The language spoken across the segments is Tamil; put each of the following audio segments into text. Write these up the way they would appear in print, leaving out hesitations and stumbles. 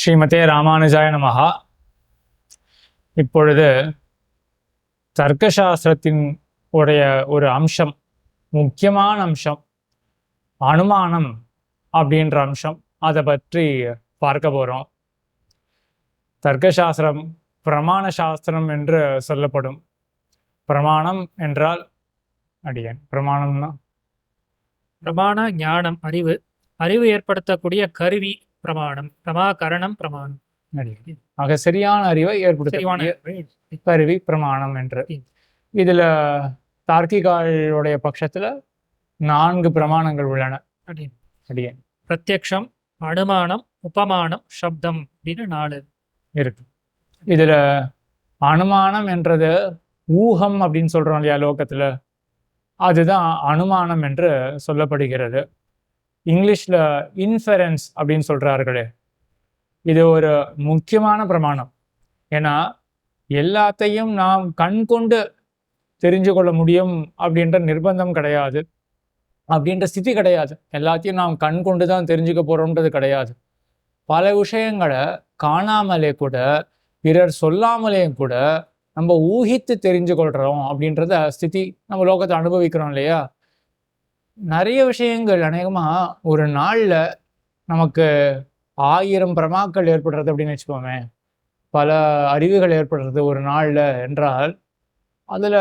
ஸ்ரீமதே ராமானுஜாய நமஹா. இப்பொழுது தர்க்கசாஸ்திரத்தின் உடைய ஒரு அம்சம், முக்கியமான அம்சம், அனுமானம் அப்படின்ற அம்சம். அதை பற்றி பார்க்க போகிறோம். தர்க்கசாஸ்திரம் பிரமாண சாஸ்திரம் என்று சொல்லப்படும். பிரமாணம் என்றால் அடியேன் பிரமாணம்னா பிரமாண ஞானம், அறிவு அறிவு ஏற்படுத்தக்கூடிய கருவி பிரமாணம், பிரமாகரணம் பிரமாணம். ஆக சரியான அறிவை ஏற்படுத்த கருவி பிரமாணம் என்று. இதுல தார்க்கிகாளுடைய பட்சத்துல 4 பிரமாணங்கள் உள்ளன. அடியேன் பிரத்யக்ஷம், அனுமானம், உபமானம், சப்தம் அப்படின்னு 4 இருக்கு. இதுல அனுமானம் என்றது ஊகம் அப்படின்னு சொல்றோம் இல்லையா லோகத்துல, அதுதான் அனுமானம் என்று சொல்லப்படுகிறது. இங்கிலீஷ்ல இன்ஃபெரன்ஸ் அப்படின்னு சொல்றார்களே, இது ஒரு முக்கியமான பிரமாணம். ஏன்னா எல்லாத்தையும் நாம் கண் கொண்டு தெரிஞ்சு கொள்ள முடியும் அப்படின்ற நிர்பந்தம் கிடையாது, அப்படின்ற ஸ்திதி கிடையாது. எல்லாத்தையும் நாம் கண் கொண்டு தான் தெரிஞ்சுக்க போறோம்ன்றது கிடையாது. பல விஷயங்களை காணாமலே கூட, பிறர் சொல்லாமலே கூட நம்ம ஊகித்து தெரிஞ்சு கொள்றோம் அப்படின்றத ஸ்திதி நம்ம லோகத்தை அனுபவிக்கிறோம் இல்லையா. நிறைய விஷயங்கள் அநேகமா ஒரு நாள்ல நமக்கு 1000 பிரமாக்கள் ஏற்படுறது அப்படின்னு வச்சுக்கோமே, பல அறிவுகள் ஏற்படுறது ஒரு நாள்ல என்றால், அதுல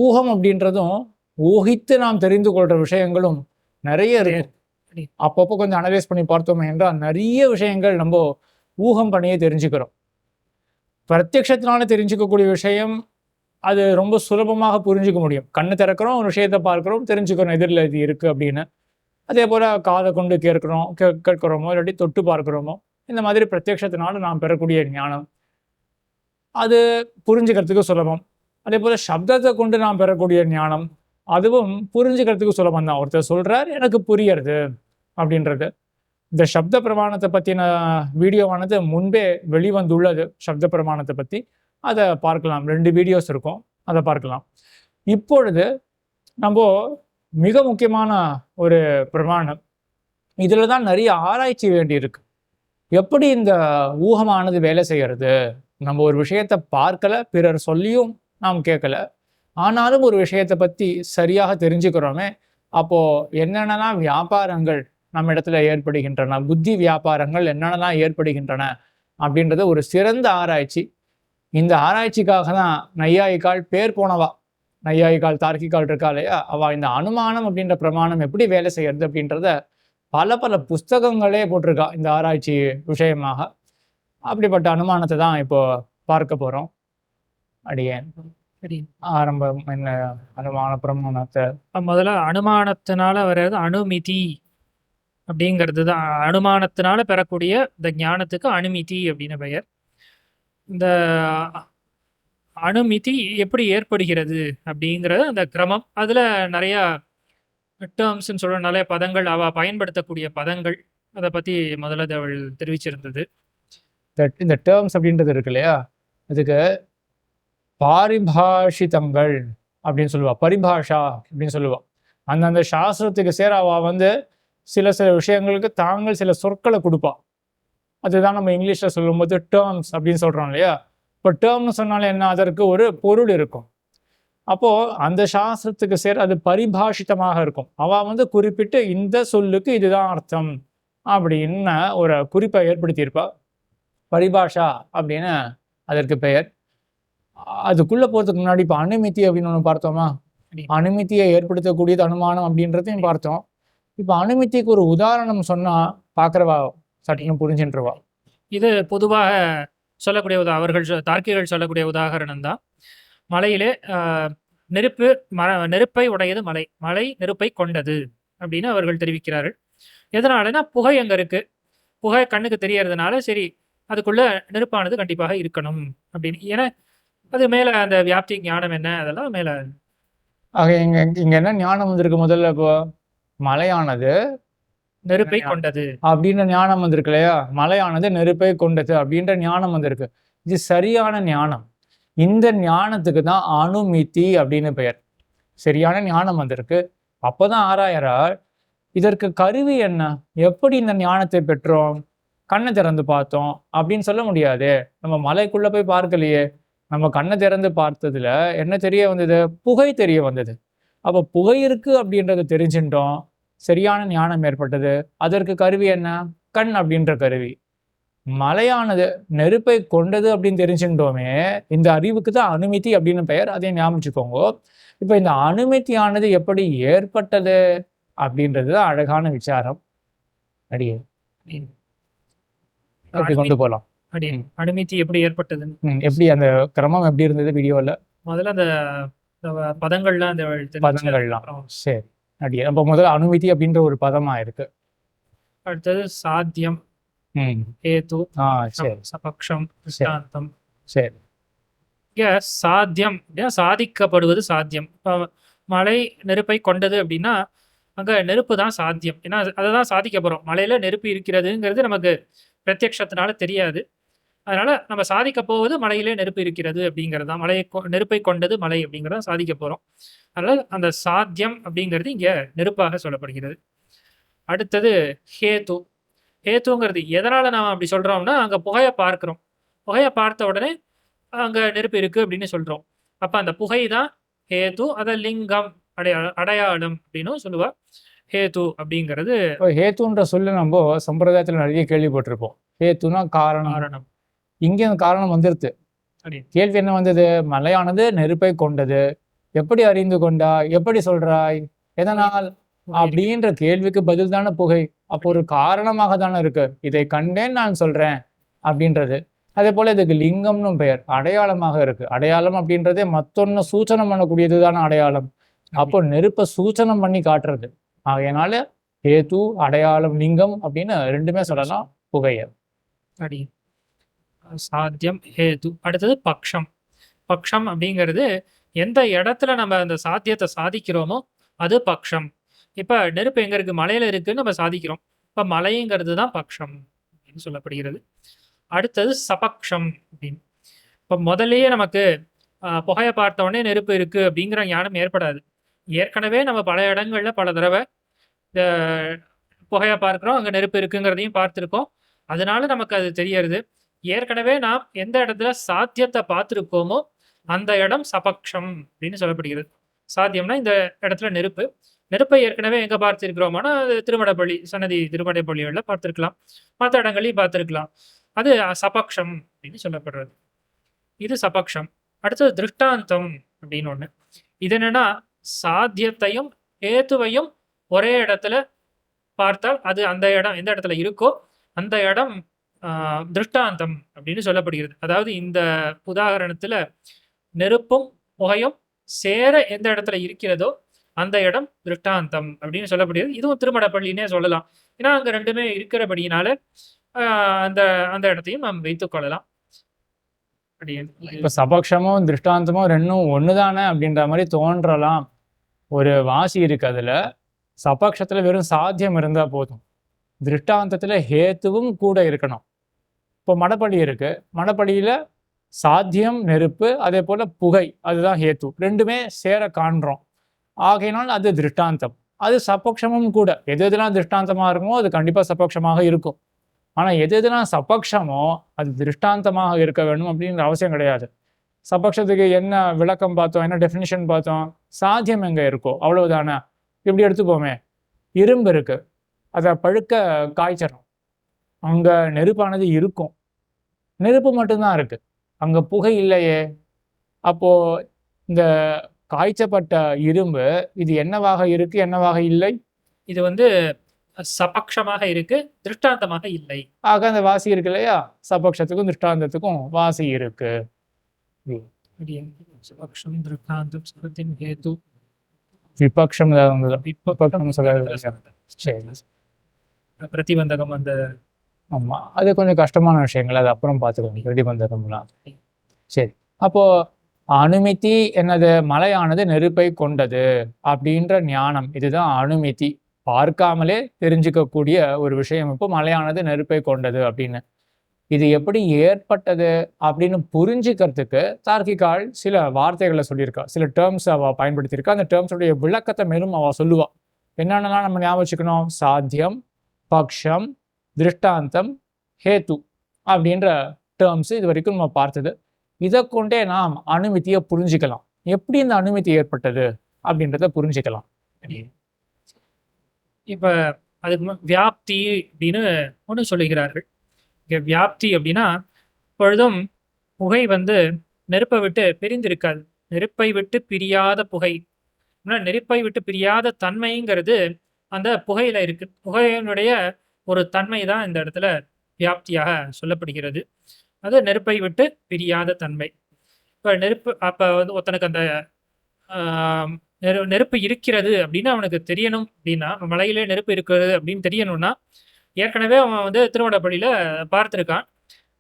ஊகம் அப்படின்றதும் ஊகித்து நாம் தெரிந்து கொள்ற விஷயங்களும் நிறைய இருக்கு. அப்பப்போ கொஞ்சம் அனலைஸ் பண்ணி பார்த்தோமே என்றால் நிறைய விஷயங்கள் நம்ம ஊகம் பண்ணியே தெரிஞ்சுக்கிறோம். பிரத்யக்ஷத்தினால தெரிஞ்சுக்கக்கூடிய விஷயம் அது ரொம்ப சுலபமாக புரிஞ்சுக்க முடியும். கண்ணு திறக்கிறோம், ஒரு விஷயத்தை பார்க்கிறோம், தெரிஞ்சுக்கிறோம் எதிரில் இது இருக்கு அப்படின்னு. அதே போல காதை கொண்டு கேட்கிறோமோ இல்லாட்டி தொட்டு பார்க்கிறோமோ, இந்த மாதிரி பிரத்யக்ஷத்தினால நாம் பெறக்கூடிய ஞானம் அது புரிஞ்சுக்கிறதுக்கு சுலபம். அதே போல சப்தத்தை கொண்டு நாம் பெறக்கூடிய ஞானம் அதுவும் புரிஞ்சுக்கிறதுக்கு சுலபம் தான். ஒருத்தர் சொல்றார், எனக்கு புரியறது அப்படின்றது. இந்த சப்த பிரமாணத்தை பற்றின வீடியோவானது முன்பே வெளிவந்துள்ளது. சப்த பிரமாணத்தை பற்றி அதை பார்க்கலாம். 2 வீடியோஸ் இருக்கும், அதை பார்க்கலாம். இப்பொழுது நம்ம மிக முக்கியமான ஒரு பிரமாணம், இதில் தான் நிறைய ஆராய்ச்சி வேண்டியிருக்கு. எப்படி இந்த ஊகமானது வேலை செய்கிறது? நம்ம ஒரு விஷயத்தை பார்க்கல, பிறர் சொல்லியும் நாம் கேட்கல, ஆனாலும் ஒரு விஷயத்தை பற்றி சரியாக தெரிஞ்சுக்கிறோமே, அப்போது என்னென்னலாம் வியாபாரங்கள் நம்ம இடத்துல ஏற்படுகின்றன, புத்தி வியாபாரங்கள் என்னென்னலாம் ஏற்படுகின்றன அப்படின்றது ஒரு சிறந்த ஆராய்ச்சி. இந்த ஆராய்ச்சிக்காக தான் நையாயிக்கால் பேர் போனவா. நையாயிக்கால் தார்க்கிகால் இருக்கா இல்லையா, அவள் இந்த அனுமானம் அப்படின்ற பிரமாணம் எப்படி வேலை செய்யறது அப்படின்றத பல புஸ்தகங்களே போட்டிருக்கா இந்த ஆராய்ச்சி விஷயமாக. அப்படிப்பட்ட அனுமானத்தை தான் இப்போ பார்க்க போறோம். அடியேன் ஆரம்பம் என்ன அனுமான பிரமாணத்தை முதல்ல அனுமானத்தினால வர்றது அனுமிதி அப்படிங்கிறது தான். அனுமானத்தினால பெறக்கூடிய இந்த ஞானத்துக்கு அனுமிதி அப்படின்னு பெயர். இந்த அனுமிதி எப்படி ஏற்படுகிறது அப்படிங்கிறது அந்த கிரமம். அதில் நிறையா டேர்ம்ஸ்ன்னு சொல்கிற நிறைய பதங்கள், அவள் பயன்படுத்தக்கூடிய பதங்கள், அதை பற்றி முதல்ல அவள் தெரிவிச்சிருந்தது. இந்த டேர்ம்ஸ் அப்படின்றது இருக்கு இல்லையா, அதுக்கு பாரிபாஷிதங்கள் அப்படின்னு சொல்லுவா, பரிபாஷா அப்படின்னு சொல்லுவா. அந்தந்த சாஸ்திரத்துக்கு சேர அவள் சில விஷயங்களுக்கு தாங்கள் சில சொற்களை கொடுப்பா. அதுதான் நம்ம இங்கிலீஷில் சொல்லும்போது டேர்ம்ஸ் அப்படின்னு சொல்கிறோம் இல்லையா. இப்போ டேர்ம்னு சொன்னாலே என்ன, அதற்கு ஒரு பொருள் இருக்கும். அப்போது அந்த சாஸ்திரத்துக்கு சேர அது பரிபாஷிதமாக இருக்கும். அவள் குறிப்பிட்டு இந்த சொல்லுக்கு இதுதான் அர்த்தம் அப்படின்னு ஒரு குறிப்பை ஏற்படுத்தியிருப்பா. பரிபாஷா அப்படின்னு அதற்கு பெயர். அதுக்குள்ளே போகிறதுக்கு முன்னாடி இப்போ அனுமிதி அப்படின்னு ஒன்று பார்த்தோமா, அனுமிதியை ஏற்படுத்தக்கூடியது அனுமானம் அப்படின்றதையும் பார்த்தோம். இப்போ அனுமிதிக்கு ஒரு உதாரணம் சொன்னால் பார்க்குறவா சட்டின்னு புரிஞ்சுன்றவா. இது பொதுவாக சொல்லக்கூடிய அவர்கள் தார்க்கிகள் சொல்லக்கூடிய உதாரணம் தான். மலையிலே நெருப்பை உடையது மலை, மலை நெருப்பை கொண்டது அப்படின்னு அவர்கள் தெரிவிக்கிறார்கள். எதனாலனா புகை அங்கே இருக்கு, புகை கண்ணுக்கு தெரியறதுனால சரி அதுக்குள்ள நெருப்பானது கண்டிப்பாக இருக்கணும் அப்படின்னு. ஏன்னா அது மேலே அந்த வியாப்தி ஞானம் என்ன அதெல்லாம் மேலே. ஆக இங்க என்ன ஞானம் வந்திருக்கு? முதல்ல இப்போ மலையானது நெருப்பை கொண்டது அப்படின்ற ஞானம் வந்திருக்கு இல்லையா. மலையானது நெருப்பை கொண்டது அப்படின்ற ஞானம் வந்திருக்கு. இது சரியான ஞானம். இந்த ஞானத்துக்கு தான் அனுமிதி அப்படின்னு பெயர். சரியான ஞானம் வந்திருக்கு. அப்போதான் ஆராயறார், இதற்கு கருவி என்ன, எப்படி இந்த ஞானத்தை பெற்றோம், கண்ணை திறந்து பார்த்தோம் அப்படின்னு சொல்ல முடியாது. நம்ம மலைக்குள்ள போய் பார்க்கலையே. நம்ம கண்ணை திறந்து பார்த்ததுல என்ன தெரிய வந்தது? புகை தெரிய வந்தது. அப்ப புகை இருக்கு அப்படின்றத தெரிஞ்சுட்டோம். சரியான ஞானம் ஏற்பட்டது. அதற்கு கருவி என்ன? கண் அப்படின்ற கருவி. மலையானது நெருப்பை கொண்டது அப்படின்னு தெரிஞ்சுட்டோமே, இந்த அறிவுக்கு தான் அனுமிதி அப்படின்னு பெயர். அதையும் ஞாபகம் வச்சுக்கோங்க. இப்ப இந்த அனுமதியானது எப்படி ஏற்பட்டது அப்படின்றது தான் அழகான விசாரம். அடியே எப்படி கொண்டு போகலாம்? அனுமதி எப்படி ஏற்பட்டதுன்னு எப்படி அந்த கிரமம் எப்படி இருந்தது வீடியோல? முதல்ல அந்த பதங்கள்லாம் அந்த பதங்கள்லாம் சரி அடியே. அப்ப முதல்ல அனுமதி அப்படின்ற ஒரு பதமா இருக்கு. அடுத்தது சாத்தியம், ஹேது, சரி சபக்ஷம், திருஷ்டாந்தம். சரி. இங்க சாத்தியம் அப்படின்னா சாதிக்கப்படுவது சாத்தியம். இப்போ மலை நெருப்பை கொண்டது அப்படின்னா அங்க நெருப்பு தான் சாத்தியம். ஏன்னா அதை தான் சாதிக்க போறோம். மலையில நெருப்பு இருக்கிறதுங்கிறது நமக்கு பிரத்யக்ஷத்தினால தெரியாது. அதனால நம்ம சாதிக்க போவது மலையிலே நெருப்பு இருக்கிறது அப்படிங்கிறது தான். நெருப்பை கொண்டது மலை அப்படிங்கிறத சாதிக்க போறோம். அதனால அந்த சாத்தியம் அப்படிங்கிறது இங்க நெருப்பாக சொல்லப்படுகிறது. அடுத்தது ஹேது. ஹேத்துங்கிறது எதனால நாம் அப்படி சொல்றோம்னா, அங்க புகையை பார்க்கிறோம். புகையை பார்த்த உடனே அங்க நெருப்பு இருக்கு அப்படின்னு சொல்றோம். அப்ப அந்த புகை தான் ஹேது. அத லிங்கம் அடையாளம் அப்படின்னு சொல்லுவா. ஹேது அப்படிங்கிறது ஹேத்துன்ற சொல்லு நம்ம சம்பிரதாயத்துல நிறைய கேள்விப்பட்டிருப்போம். ஹேத்துனா காரணம். இங்கே அந்த காரணம் வந்துருது. கேள்வி என்ன வந்தது? மலையானது நெருப்பை கொண்டது. எப்படி அறிந்து கொண்டாய்? எப்படி சொல்றாய்? எதனால்? அப்படின்ற கேள்விக்கு பதில் தானே புகை. அப்போ ஒரு காரணமாக தானே இருக்கு. இதை கண்டேன் நான் சொல்றேன் அப்படின்றது. அதே போல இதுக்கு லிங்கம்னு பெயர். அடையாளமாக இருக்கு. அடையாளம் அப்படின்றதே மத்தொன்னு சூச்சனம் பண்ணக்கூடியது தானே அடையாளம். அப்போ நெருப்பை சூச்சனம் பண்ணி காட்டுறது. ஆகையினால ஹேது, அடையாளம், லிங்கம் அப்படின்னு ரெண்டுமே சொல்லலாம் புகைய. சாத்தியம், ஹேது. அடுத்தது பக்ஷம். பக்ஷம் அப்படிங்கிறது எந்த இடத்துல நம்ம அந்த சாத்தியத்தை சாதிக்கிறோமோ அது பக்ஷம். இப்ப நெருப்பு எங்க இருக்கு? மலையில இருக்குன்னு நம்ம சாதிக்கிறோம். இப்ப மலைங்கிறது தான் பக்ஷம் அப்படின்னு சொல்லப்படுகிறது. அடுத்தது சபக்ஷம் அப்படின்னு. இப்ப முதல்லயே நமக்கு புகையை பார்த்த உடனே நெருப்பு இருக்கு அப்படிங்கிற ஞானம் ஏற்படாது. ஏற்கனவே நம்ம பல இடங்கள்ல பல தடவை இந்த புகையை பார்க்கிறோம், அங்க நெருப்பு இருக்குங்கிறதையும் பார்த்திருக்கோம். அதனால நமக்கு அது தெரியறது. ஏற்கனவே நாம் எந்த இடத்துல சாத்தியத்தை பார்த்திருக்கோமோ அந்த இடம் சபக்ஷம் அப்படின்னு சொல்லப்படுகிறது. சாத்தியம்னா இந்த இடத்துல நெருப்பு. நெருப்பை ஏற்கனவே எங்க பார்த்திருக்கிறோம்னா அது திருமடப்பள்ளி, சன்னதி திருமடப்பள்ளிகள்ல பார்த்திருக்கலாம். மற்ற இடங்களையும் பார்த்திருக்கலாம். அது சபக்ஷம் அப்படின்னு சொல்லப்படுறது. இது சபக்ஷம். அடுத்தது திருஷ்டாந்தம் அப்படின்னு ஒண்ணு. இது என்னன்னா சாத்தியத்தையும் ஹேத்துவையும் ஒரே இடத்துல பார்த்தால் அது அந்த இடம் எந்த இடத்துல இருக்கோ அந்த இடம் திருஷ்டாந்தம் அப்படின்னு சொல்லப்படுகிறது. அதாவது இந்த உதாரணத்துல நெருப்பும் புகையும் சேர எந்த இடத்துல இருக்கிறதோ அந்த இடம் திருஷ்டாந்தம் அப்படின்னு சொல்லப்படுகிறது. இதுவும் திருமடப்பள்ளினே சொல்லலாம். ஏன்னா அங்க ரெண்டுமே இருக்கிறபடியினால அந்த அந்த இடத்தையும் நாம் வைத்துக் கொள்ளலாம். இப்ப சபக்ஷமும் திருஷ்டாந்தமும் ரெண்டும் ஒண்ணுதானே அப்படின்ற மாதிரி தோன்றலாம். ஒரு வாசி இருக்கு. அதுல சபக்ஷத்துல வெறும் சாத்தியம் இருந்தா போதும். திருஷ்டாந்தத்துல ஹேத்துவும் கூட இருக்கணும். இப்போ மடப்பள்ளி இருக்கு. மடப்பள்ளியில சாத்தியம் நெருப்பு, அதே போல புகை, அதுதான் ஹேத்து. ரெண்டுமே சேர காண்றோம். ஆகையினால் அது திருஷ்டாந்தம். அது சபக்ஷமும் கூட. எது எதுலாம் திருஷ்டாந்தமா இருக்குமோ அது கண்டிப்பா சபக்ஷமாக இருக்கும். ஆனா எது எதுலாம் சபக்ஷமோ அது திருஷ்டாந்தமாக இருக்க வேணும் அப்படின்ற அவசியம் கிடையாது. சபக்ஷத்துக்கு என்ன விளக்கம் பார்த்தோம், என்ன டெஃபினிஷன் பார்த்தோம்? சாத்தியம் எங்க இருக்கோ அவ்வளவுதானே. இப்படி எடுத்துப்போமே, இரும்பு இருக்கு, அதை பழுக்க காய்ச்சணும். அங்க நெருப்பானது இருக்கும். நெருப்பு மட்டும்தான் இருக்கு, அங்க புகை இல்லையே. அப்போ இந்த காய்ச்சப்பட்ட இரும்பு இது என்னவாக இருக்கு, என்னவாக இல்லை? இது சபக்ஷமாக இருக்கு, திருஷ்டாந்தமாக இல்லை. ஆக அந்த வாசி இருக்கு இல்லையா, சபக்ஷத்துக்கும் திருஷ்டாந்தத்துக்கும் வாசி இருக்கு. சபக்ஷம், திருஷ்டாந்தம், சபத்தின் ஹேது, விபக்ஷம் பிரதிபந்தகம். அந்த ஆமா, அது கொஞ்சம் கஷ்டமான விஷயங்கள், அது அப்புறம் பார்த்துக்கோங்க. பிரதிபந்தகம்லாம் சரி. அப்போ அனுமிதி என்னது? மலையானது நெருப்பை கொண்டது அப்படின்ற ஞானம், இதுதான் அனுமிதி. பார்க்காமலே தெரிஞ்சுக்கக்கூடிய ஒரு விஷயம். இப்போ மலையானது நெருப்பை கொண்டது அப்படின்னு இது எப்படி ஏற்பட்டது அப்படின்னு புரிஞ்சுக்கிறதுக்கு தார்க்கிகாள் சில வார்த்தைகளை சொல்லியிருக்கா, சில டேர்ம்ஸ் அவ பயன்படுத்தியிருக்கா. அந்த டேர்ம்ஸுடைய விளக்கத்தை மேலும் அவ சொல்லுவா. என்னென்னலாம் நம்ம ஞாபகம் வச்சுக்கணும்? சாத்தியம், பக்ஷம், திருஷ்டாந்தம், ஹேத்து அப்படின்ற டேர்ம்ஸ் இது வரைக்கும் நம்ம பார்த்தது. இதை கொண்டே நாம் அனுமிதியை புரிஞ்சுக்கலாம். எப்படி இந்த அனுமதி ஏற்பட்டது அப்படின்றத புரிஞ்சுக்கலாம். இப்ப அதுக்கு வியாப்தி அப்படின்னு ஒன்று சொல்லுகிறார்கள். இங்க வியாப்தி அப்படின்னா பொழுதும் புகை வந்து நெருப்பை விட்டு பிரிந்திருக்காது. நெருப்பை விட்டு பிரியாத புகை, நெருப்பை விட்டு பிரியாத தன்மைங்கிறது அந்த புகையில இருக்கு. புகையினுடைய ஒரு தன்மை தான் இந்த இடத்துல வியாப்தியாக சொல்லப்படுகிறது. அது நெருப்பை விட்டு பிரியாத தன்மை. இப்போ நெருப்பு அப்போ வந்து ஒருத்தனுக்கு அந்த நெருப்பு இருக்கிறது அப்படின்னு அவனுக்கு தெரியணும் அப்படின்னா, மலையிலே நெருப்பு இருக்கிறது அப்படின்னு தெரியணும்னா, ஏற்கனவே அவன் வந்து திருவண்ணாமலையில் பார்த்துருக்கான்,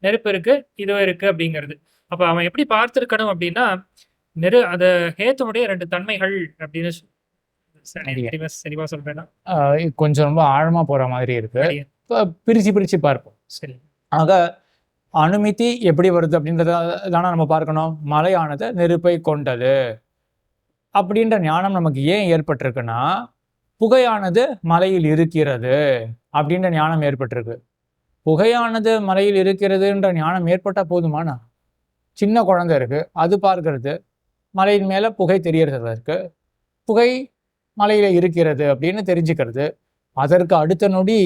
நெருப்பு இருக்கு, இதுவும் இருக்கு அப்படிங்கிறது. அப்போ அவன் எப்படி பார்த்துருக்கணும் அப்படின்னா, அந்த ஹேத்துனுடைய 2 தன்மைகள் அப்படின்னு தெளிவா சொல்றேன்னா கொஞ்சம் ரொம்ப ஆழமா போற மாதிரி இருக்கு. பிரிச்சு பார்ப்போம். சரி. ஆக அனுமதி எப்படி வருது அப்படின்றத தானே நம்ம பார்க்கணும். மலையானது நெருப்பை கொண்டது அப்படின்ற ஞானம் நமக்கு ஏன் ஏற்பட்டிருக்குன்னா, புகையானது மலையில் இருக்கிறது அப்படின்ற ஞானம் ஏற்பட்டிருக்கு. புகையானது மலையில் இருக்கிறதுன்ற ஞானம் ஏற்பட்டா போதுமானா? சின்ன குழந்தை இருக்கு, அது பார்க்கறது, மலையின் மேல புகை தெரியறது இருக்கு, புகை மலையில இருக்கிறது அப்படின்னு தெரிஞ்சுக்கிறது. அதற்கு அடுத்த நொடி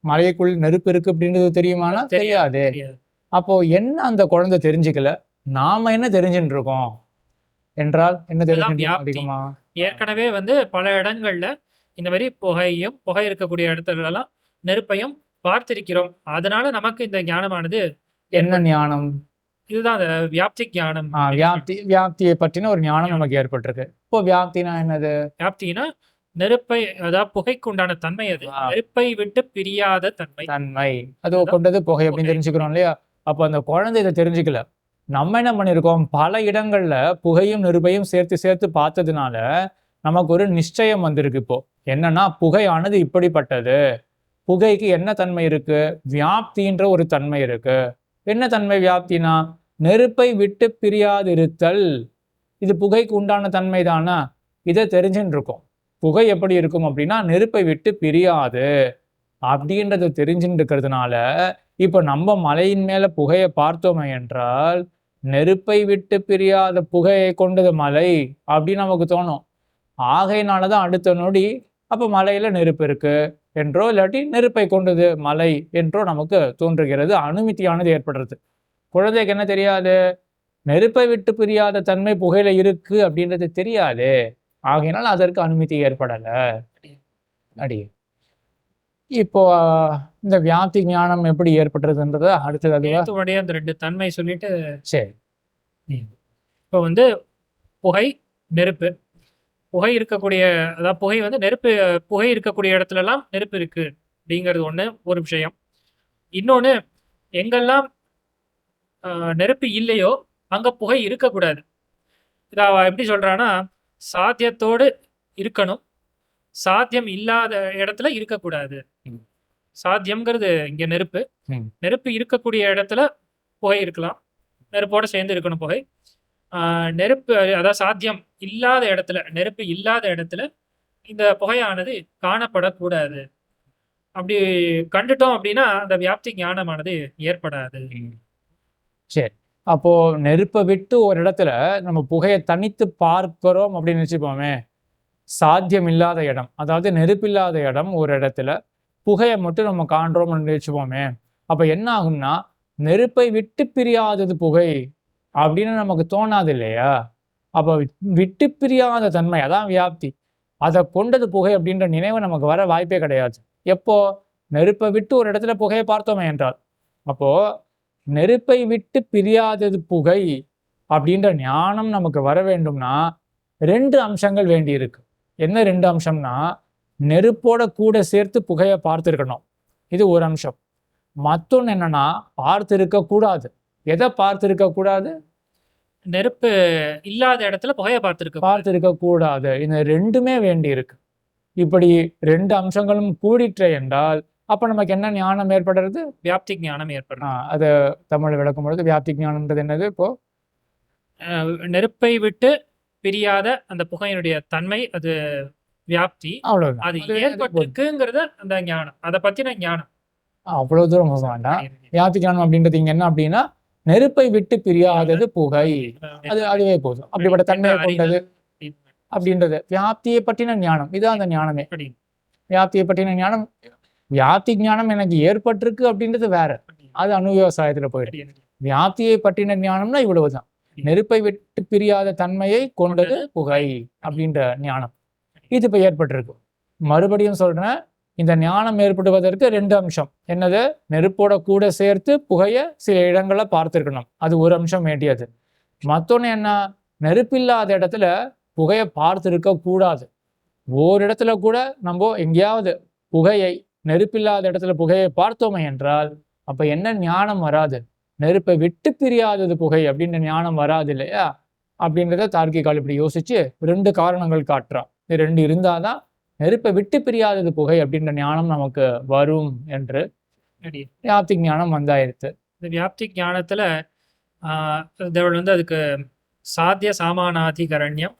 மலைக்குள் நெருப்பு இருக்கு அப்படின்றது தெரியுமானா? தெரியாது. அப்போ என்ன அந்த குழந்தை தெரிஞ்சுக்கல, நாம என்ன தெரிஞ்சுட்டு இருக்கோம் என்றால் என்ன தெரிஞ்சுமா? ஏற்கனவே வந்து பல இடங்கள்ல இந்த மாதிரி புகை இருக்கக்கூடிய இடத்துல எல்லாம் நெருப்பையும் பார்த்திருக்கிறோம். அதனால நமக்கு இந்த ஞானமானது என்ன ஞானம்? இதுதான் வியாப்தி ஞானம். வியாப்தியை பற்றின ஒரு ஞானம் நமக்கு ஏற்பட்டிருக்கு. இப்போ வியாப்தினா என்னது? வியாப்தினா நெருப்பை, அதாவது புகைக்கு உண்டான தன்மை. அது நெருப்பை விட்டு பிரியாத தன்மை. அது கொண்டது புகை அப்படின்னு தெரிஞ்சுக்கிறோம் இல்லையா? அப்போ அந்த குழந்தை இதை தெரிஞ்சுக்கல. நம்ம என்ன பண்ணியிருக்கோம், பல இடங்கள்ல புகையும் நெருப்பையும் சேர்த்து பார்த்ததுனால நமக்கு ஒரு நிச்சயம் வந்திருக்கு. இப்போ என்னன்னா, புகையானது இப்படிப்பட்டது, புகைக்கு என்ன தன்மை இருக்கு? வியாப்தின்ற ஒரு தன்மை இருக்கு. என்ன தன்மை வியாப்தினா? நெருப்பை விட்டு பிரியாதிருத்தல். இது புகைக்கு உண்டான தன்மை தானா? இதை தெரிஞ்சுட்டு இருக்கோம். புகை எப்படி இருக்கும் அப்படின்னா, நெருப்பை விட்டு பிரியாது அப்படின்றத தெரிஞ்சுட்டு இருக்கிறதுனால இப்போ நம்ம மலையின் மேல புகையை பார்த்தோமே என்றால், நெருப்பை விட்டு பிரியாத புகையை கொண்டது மலை அப்படின்னு நமக்கு தோணும். ஆகையினாலதான் அடுத்த நொடி அப்ப மலையில நெருப்பு இருக்கு என்றோ, இல்லாட்டி நெருப்பை கொண்டது மலை என்றோ நமக்கு தோன்றுகிறது. அனுமதியானது ஏற்படுறது. குழந்தைக்கு என்ன தெரியாது? நெருப்பை விட்டு பிரியாத தன்மை புகையில இருக்கு அப்படின்றது தெரியாது. ஆகையினால் அதற்கு அனுமதி ஏற்படல. இப்போ இந்த வியாப்தி ஞானம் எப்படி ஏற்பட்டுறதுன்றத அடுத்தது அந்த 2 தன்மை சொல்லிட்டு சரி. இப்போ வந்து புகை, நெருப்பு. புகை இருக்கக்கூடிய, அதாவது புகை வந்து நெருப்பு, புகை இருக்கக்கூடிய இடத்துல எல்லாம் நெருப்பு இருக்கு அப்படிங்கிறது ஒரு விஷயம். இன்னொன்னு, எங்கெல்லாம் நெருப்பு இல்லையோ அங்க புகை இருக்கக்கூடாது. இதை எப்படி சொல்றான்னா, சாத்தியத்தோடு இருக்கணும், சாத்தியம் இல்லாத இடத்துல இருக்கக்கூடாது. சாத்தியம்ங்கிறது இங்க நெருப்பு. நெருப்பு இருக்கக்கூடிய இடத்துல புகை இருக்கலாம், நெருப்போட சேர்ந்து இருக்கணும் புகை. நெருப்பு, அதாவது சாத்தியம் இல்லாத இடத்துல, நெருப்பு இல்லாத இடத்துல இந்த புகையானது காணப்படக்கூடாது. அப்படி கண்டுட்டோம் அப்படின்னா அந்த வியாப்தி ஞானமானது ஏற்படாது. சரி. அப்போ நெருப்பை விட்டு ஒரு இடத்துல நம்ம புகையை தனித்து பார்க்கிறோம் அப்படின்னு வச்சுப்போமே, சாத்தியம் இல்லாத இடம், அதாவது நெருப்பில்லாத இடம் ஒரு இடத்துல புகையை மட்டும் நம்ம காண்றோம்னு வச்சுப்போமே, அப்ப என்ன ஆகும்னா, நெருப்பை விட்டு பிரியாதது புகை அப்படின்னு நமக்கு தோணாது இல்லையா? அப்ப விட்டு பிரியாத தன்மை, அதான் வியாப்தி, அதை கொண்டது புகை அப்படின்ற நினைவு நமக்கு வர வாய்ப்பே கிடையாது. எப்போ? நெருப்பை விட்டு ஒரு இடத்துல புகையை பார்த்தோமே என்றால். அப்போ நெருப்பை விட்டு பிரியாதது புகை அப்படின்ற ஞானம் நமக்கு வர வேண்டும்னா 2 அம்சங்கள் வேண்டி இருக்கு. என்ன 2 அம்சம்னா, நெருப்போட கூட சேர்த்து புகையை பார்த்துருக்கணும், இது ஒரு அம்சம். மற்றொன்று என்னன்னா, பார்த்திருக்க கூடாது. எதை பார்த்திருக்க கூடாது? நெருப்பு இல்லாத இடத்துல புகையை பார்த்திருக்க கூடாது. இந்த 2மே வேண்டி இருக்கு. இப்படி 2 அம்சங்களும் கூடிற்ற என்றால் அப்ப நமக்கு என்ன ஞானம் ஏற்படுறது? வியாப்தி ஞானம் ஏற்படும். அதை தமிழ் விளக்கும் பொழுது வியாப்தி ஞானம்ன்றது என்னது? இப்போ நெருப்பை விட்டு பிரியாத அந்த புகையினுடைய தன்மை, அது வியாப்தி. அவ்வளவுதான். அது ஏற்பட்டிருக்குங்கிறத அந்த ஞானம், அதை பத்தின ஞானம். அவ்வளவு தூரம் போக வேண்டாம். வியாப்தி ஞானம் அப்படின்றது இங்க என்ன அப்படின்னா, நெருப்பை விட்டு பிரியாதது புகை. அதுவே போதும். அப்படிப்பட்ட தன்மையை கொண்டது அப்படின்றது வியாப்தியை பற்றின ஞானம். இதான் அந்த ஞானமே. வியாப்தியை பற்றின ஞானம். வியாப்தி ஞானம் எனக்கு ஏற்பட்டிருக்கு அப்படின்றது வேற. அது அணு விவசாயத்துல போயிடும். வியாப்தியை பற்றின ஞானம்னா இவ்வளவுதான். நெருப்பை விட்டு பிரியாத தன்மையை கொண்டது புகை அப்படின்ற ஞானம். இது இப்ப ஏற்பட்டிருக்கு. மறுபடியும் சொல்றேன், இந்த ஞானம் ஏற்படுவதற்கு 2 அம்சம். என்னது? நெருப்போட கூட சேர்த்து புகைய சில இடங்களை பார்த்திருக்கணும். அது ஒரு அம்சம் வேண்டியது. மத்தொன்னு என்ன? நெருப்பில்லாத இடத்துல புகையை பார்த்திருக்க கூடாது. ஓரிடத்துல கூட நம்ம எங்கேயாவது புகையை, நெருப்பில்லாத இடத்துல புகையை பார்த்தோமே என்றால் அப்ப என்ன ஞானம் வராது? நெருப்பை விட்டு பிரியாதது புகை அப்படின்ற ஞானம் வராது இல்லையா? அப்படின்றத தார்க்கிகால் இப்படி யோசிச்சு 2 காரணங்கள் காட்டுறான். இது 2 இருந்தாதான் நெருப்பை விட்டு பிரியாதது புகை அப்படின்ற ஞானம் நமக்கு வரும் என்று வியாப்தி ஞானம் வந்தாயிருத்து. இந்த வியாப்தி ஞானத்துல அதுக்கு சாத்திய சாமானாதிகரண்யம்,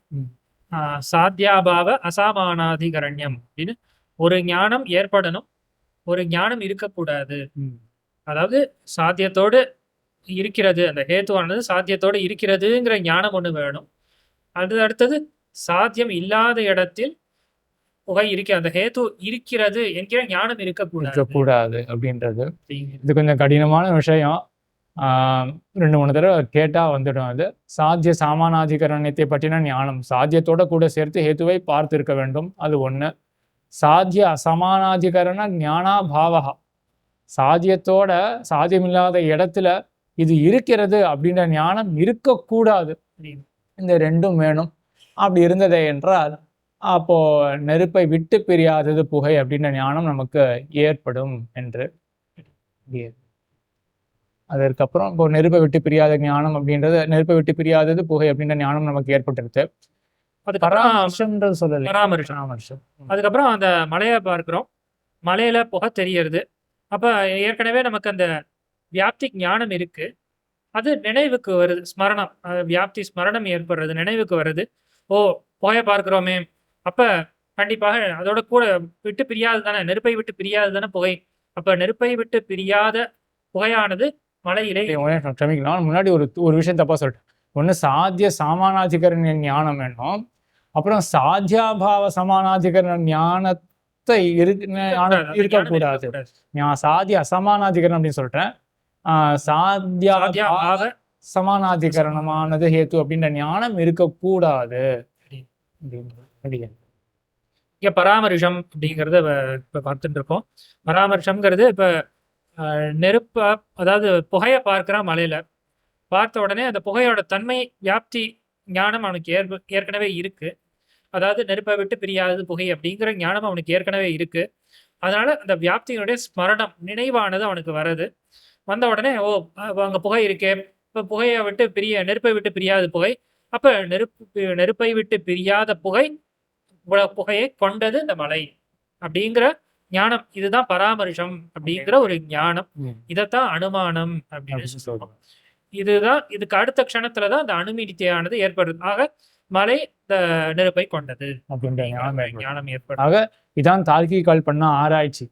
சாத்தியாபாவ அசாமானாதிகரண்யம் அப்படின்னு ஒரு ஞானம் ஏற்படணும், ஒரு ஞானம் இருக்கக்கூடாது. அதாவது சாத்தியத்தோடு இருக்கிறது, அந்த ஹேத்துவானது சாத்தியத்தோடு இருக்கிறதுங்கிற ஞானம் ஒண்ணு வேணும். அது அடுத்தது சாத்தியம் இல்லாத இடத்தில் புகை அந்த ஹேத்து இருக்கிறது என்கிற ஞானம் இருக்கக்கூடாது அப்படின்றது. இது கொஞ்சம் கடினமான விஷயம். 2-3 தடவை கேட்டா வந்துடும். அது சாத்திய சாமானாதிகரணத்தை பற்றின ஞானம். சாத்தியத்தோட கூட சேர்த்து ஹேத்துவை பார்த்திருக்க வேண்டும். அது ஒண்ணு. சாத்திய அசமானாதிகரண ஞானாபாவகா. சாத்தியத்தோட சாத்தியமில்லாத இடத்துல இது இருக்கிறது அப்படின்ற ஞானம் இருக்கக்கூடாது. இந்த 2ம் வேணும். அப்படி இருந்ததே என்றால் அப்போ நெருப்பை விட்டு பிரியாதது புகை அப்படின்ற ஞானம் நமக்கு ஏற்படும் என்று. அதற்கப்புறம் இப்போ நெருப்பை விட்டு பிரியாத ஞானம் அப்படின்றது, நெருப்பை விட்டு பிரியாதது புகை அப்படின்ற ஞானம் நமக்கு ஏற்பட்டிருக்கு. பராமரிஷம். அதுக்கப்புறம் அந்த மலையை பார்க்கிறோம், மலையில புகை தெரியறது. அப்ப ஏற்கனவே நமக்கு அந்த வியாப்தி ஞானம் இருக்கு, அது நினைவுக்கு வருது. ஸ்மரணம், வியாப்தி ஸ்மரணம் ஏற்படுறது, நினைவுக்கு வருது. ஓ, புகையை பார்க்கிறோமே, அப்ப கண்டிப்பாக அதோட கூட விட்டு பிரியாது தானே, நெருப்பை விட்டு பிரியாது தானே புகை. அப்ப நெருப்பை விட்டு பிரியாத புகையானது மலையிலே. க்ஷமிக்கலாம், முன்னாடி ஒரு விஷயம் தப்பா சொல்லிட்டேன். ஒண்ணு சாத்திய சாமானாதிகரண ஞானம் வேணும், அப்புறம் சாத்தியாபாவ சமானாதிகரண ஞானத்தை இருக்கக்கூடாது. நான் சாத்திய அசமானாதிகரணம் அப்படின்னு சொல்லிட்டேன். சாத்தியாபாவ சமானாதிகரணமானது ஹேத்து அப்படின்ற ஞானம் இருக்கக்கூடாது. இங்க பராமரிஷம் அப்படிங்கிறத இப்ப பார்த்துட்டு இருக்கோம். பராமரிஷம்ங்கிறது இப்ப நெருப்ப, அதாவது புகையை பார்க்கிறான் மலையில. பார்த்த உடனே அந்த புகையோட தன்மை வியாப்தி ஞானம் அவனுக்கு ஏற்கனவே இருக்கு. அதாவது நெருப்பை விட்டு பிரியாதது புகை அப்படிங்கிற ஞானம் அவனுக்கு ஏற்கனவே இருக்கு. அதனால அந்த வியாப்தியினுடைய ஸ்மரணம், நினைவானது அவனுக்கு வருது. வந்த உடனே ஓ, அங்க புகை இருக்கே, இப்ப புகையை விட்டு நெருப்பை விட்டு பிரியாத புகை, அப்ப நெருப்பை விட்டு பிரியாத புகையை கொண்டது இந்த மலை அப்படிங்கிற ஞானம். இதுதான் பராமரிஷம் அப்படிங்கிற ஒரு ஞானம். இதத்தான் அனுமானம் அப்படின்னு சொல்றோம். இதுதான், இதுக்கு அடுத்த க்ஷணத்துலதான் அந்த அனுமதியானது ஏற்படுது. ஆக மலை இந்த நெருப்பை கொண்டது அப்படின்ற ஞானம் ஏற்படும். ஆக இதான் தார்க்கிகால் பண்ண ஆராய்ச்சி.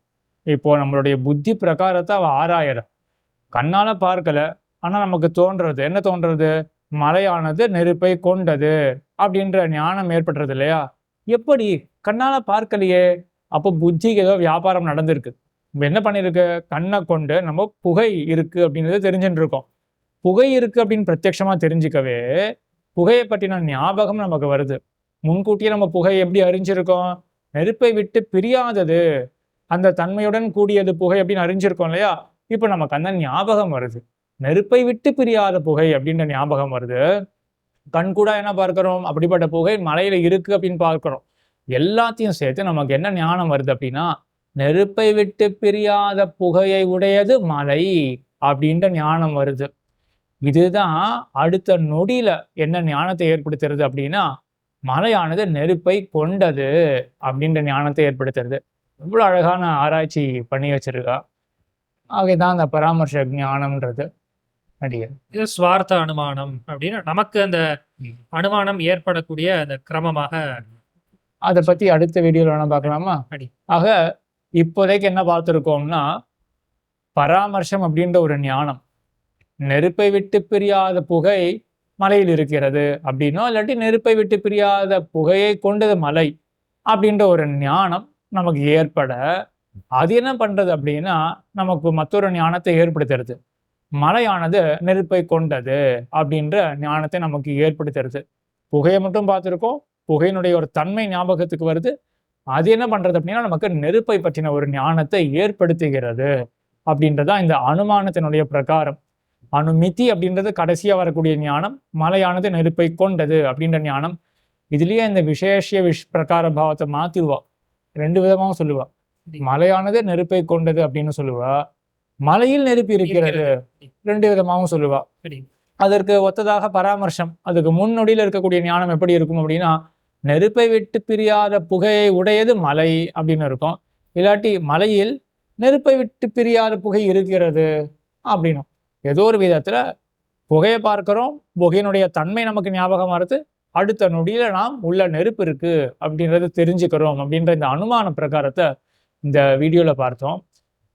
இப்போ நம்மளுடைய புத்தி பிரகாரத்தை அவ ஆராயற, கண்ணால பார்க்கல, ஆனா நமக்கு தோன்றது என்ன? தோன்றது மலையானது நெருப்பை கொண்டது அப்படின்ற ஞானம் ஏற்படுறது இல்லையா? எப்படி? கண்ணால பார்க்கலையே. அப்போ புத்திக்கு ஏதோ வியாபாரம் நடந்திருக்கு. என்ன பண்ணிருக்கு? கண்ணை கொண்டு நம்ம புகை இருக்கு அப்படின்றத தெரிஞ்சுட்டு இருக்கோம். புகை இருக்கு அப்படின்னு பிரத்யட்சமா தெரிஞ்சுக்கவே புகையை பற்றின ஞாபகம் நமக்கு வருது. முன்கூட்டியே நம்ம புகையை எப்படி அறிஞ்சிருக்கோம்? நெருப்பை விட்டு பிரியாதது, அந்த தன்மையுடன் கூடியது புகை அப்படின்னு அறிஞ்சிருக்கோம் இல்லையா? இப்ப நமக்கு அந்த ஞாபகம் வருது, நெருப்பை விட்டு பிரியாத புகை அப்படின்ற ஞாபகம் வருது. கண் கூட என்ன பார்க்கிறோம்? அப்படிப்பட்ட புகை மலையில இருக்கு அப்படின்னு பார்க்கிறோம். எல்லாத்தையும் சேர்த்து நமக்கு என்ன ஞானம் வருது அப்படின்னா, நெருப்பை விட்டு பிரியாத புகையை உடையது மலை அப்படின்ற ஞானம் வருது. இதுதான் அடுத்த நொடியில என்ன ஞானத்தை ஏற்படுத்துறது அப்படின்னா, மலையானது நெருப்பை கொண்டது அப்படின்ற ஞானத்தை ஏற்படுத்துறது. இவ்வளவு அழகான ஆராய்ச்சி பண்ணி வச்சிருக்கா. ஆகதான் அந்த பராமர்ச ஞானம்ன்றது. இது ஸ்வார்த்த அனுமானம் அப்படின்னு நமக்கு அந்த அனுமானம் ஏற்படக்கூடிய அந்த கிரமமாக. அதை பத்தி அடுத்த வீடியோல வேணா பார்க்கலாமா? ஆக இப்போதைக்கு என்ன பார்த்துருக்கோம்னா, பராமர்சம் அப்படின்ற ஒரு ஞானம். நெருப்பை விட்டு பிரியாத புகை மலையில் இருக்கிறது அப்படின்னோ, இல்லாட்டி நெருப்பை விட்டு பிரியாத புகையை கொண்டது மலை அப்படின்ற ஒரு ஞானம் நமக்கு ஏற்பட, அது என்ன பண்றது அப்படின்னா, நமக்கு மற்றொரு ஞானத்தை ஏற்படுத்துறது. மலையானது நெருப்பை கொண்டது அப்படின்ற ஞானத்தை நமக்கு ஏற்படுத்துறது. புகையை மட்டும் பார்த்துருக்கோம், புகையினுடைய ஒரு தன்மை ஞாபகத்துக்கு வருது. அது என்ன பண்றது அப்படின்னா, நமக்கு நெருப்பை பற்றின ஒரு ஞானத்தை ஏற்படுத்துகிறது அப்படின்றதான் இந்த அனுமானத்தினுடைய பிரகாரம். அனுமிதி அப்படின்றது கடைசியா வரக்கூடிய ஞானம், மலையானது நெருப்பை கொண்டது அப்படின்ற ஞானம். இதுலயே இந்த விசேஷ பிரகார பாவத்தை மாத்திருவா. 2 விதமாவும் சொல்லுவா. மலையானது நெருப்பை கொண்டது அப்படின்னு சொல்லுவா, மலையில் நெருப்பு இருக்கிறது 2 விதமாகவும் சொல்லுவா. அதற்கு ஒத்ததாக பராமர்சம், அதுக்கு முன்னொடியில் இருக்கக்கூடிய ஞானம் எப்படி இருக்கும் அப்படின்னா, நெருப்பை விட்டு பிரியாத புகையை உடையது மலை அப்படின்னு இருக்கும். இல்லாட்டி மலையில் நெருப்பை விட்டு பிரியாத புகை இருக்கிறது அப்படின்னும். ஏதோ ஒரு விதத்துல புகையை பார்க்கிறோம், புகையினுடைய தன்மை நமக்கு ஞாபகம் வருது, அடுத்த நொடியில நாம் உள்ள நெருப்பு இருக்கு அப்படின்றது தெரிஞ்சுக்கிறோம் அப்படின்ற இந்த அனுமான பிரகாரத்தை இந்த வீடியோல பார்த்தோம்.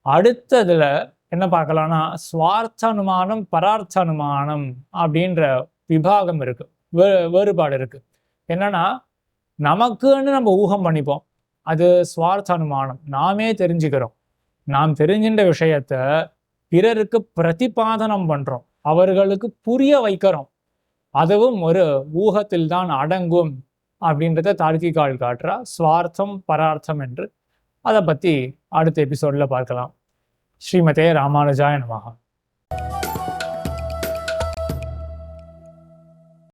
அடுத்ததுல என்ன பார்க்கலாம்னா, ஸ்வார்த்த அனுமானம், பரார்த்த அனுமானம் அப்படின்ற விபாகம் இருக்கு, வேறுபாடு இருக்கு. என்னன்னா, நமக்குன்னு நம்ம ஊகம் பண்ணிப்போம், அது ஸ்வார்த்த அனுமானம். நாமே தெரிஞ்சுக்கிறோம், நாம் தெரிஞ்சின்ற விஷயத்த பிறருக்கு பிரதிபாதனம் பண்றோம், அவர்களுக்கு புரிய வைக்கிறோம், அதுவும் ஒரு ஊகத்தில் தான் அடங்கும் அப்படின்றத தார்க்கிகால் காட்டுறா. ஸ்வார்த்தம் பரார்த்தம் என்று. அதை பத்தி அடுத்த எபிசோட்ல பார்க்கலாம். ஸ்ரீமதே ராமானுஜாய நமஹ.